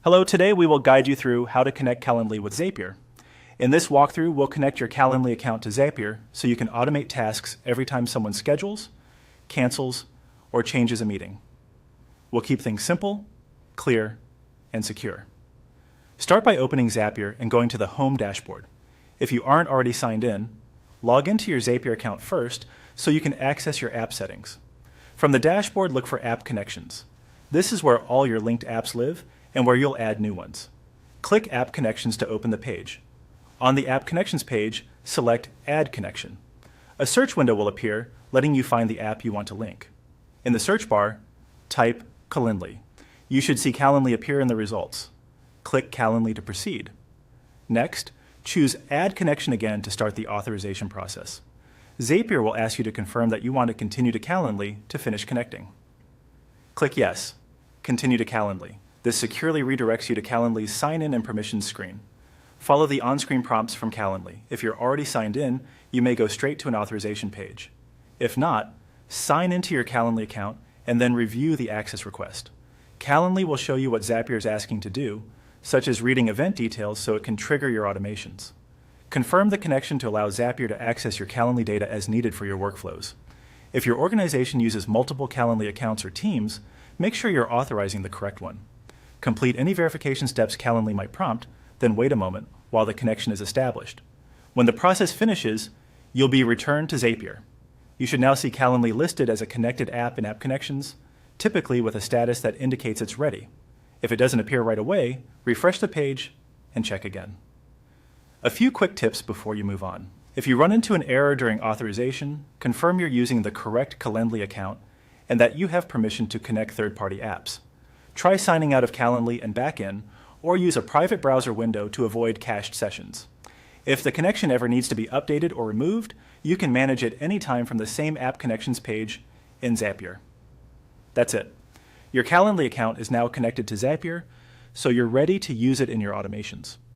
Hello, today we will guide you through how to connect Calendly with Zapier. In this walkthrough, we'll connect your Calendly account to Zapier so you can automate tasks every time someone schedules, cancels, or changes a meeting. We'll keep things simple, clear, and secure. Start by opening Zapier and going to the Home dashboard. If you aren't already signed in, log into your Zapier account first so you can access your app settings. From the dashboard, look for App Connections. This is where all your linked apps live and where you'll add new ones. Click App Connections to open the page. On the App Connections page, select Add Connection. A search window will appear, letting you find the app you want to link. In the search bar, type Calendly. You should see Calendly appear in the results. Click Calendly to proceed. Next, choose Add Connection again to start the authorization process. Zapier will ask you to confirm that you want to continue to Calendly to finish connecting. Click Yes. Continue to Calendly. This securely redirects you to Calendly's Sign In and Permissions screen. Follow the on-screen prompts from Calendly. If you're already signed in, you may go straight to an authorization page. If not, sign into your Calendly account and then review the access request. Calendly will show you what Zapier is asking to do, such as reading event details so it can trigger your automations. Confirm the connection to allow Zapier to access your Calendly data as needed for your workflows. If your organization uses multiple Calendly accounts or teams, make sure you're authorizing the correct one. Complete any verification steps Calendly might prompt, then wait a moment while the connection is established. When the process finishes, you'll be returned to Zapier. You should now see Calendly listed as a connected app in App Connections, typically with a status that indicates it's ready. If it doesn't appear right away, refresh the page and check again. A few quick tips before you move on. If you run into an error during authorization, confirm you're using the correct Calendly account and that you have permission to connect third-party apps. Try signing out of Calendly and back in, or use a private browser window to avoid cached sessions. If the connection ever needs to be updated or removed, you can manage it anytime from the same App Connections page in Zapier. That's it. Your Calendly account is now connected to Zapier, so you're ready to use it in your automations.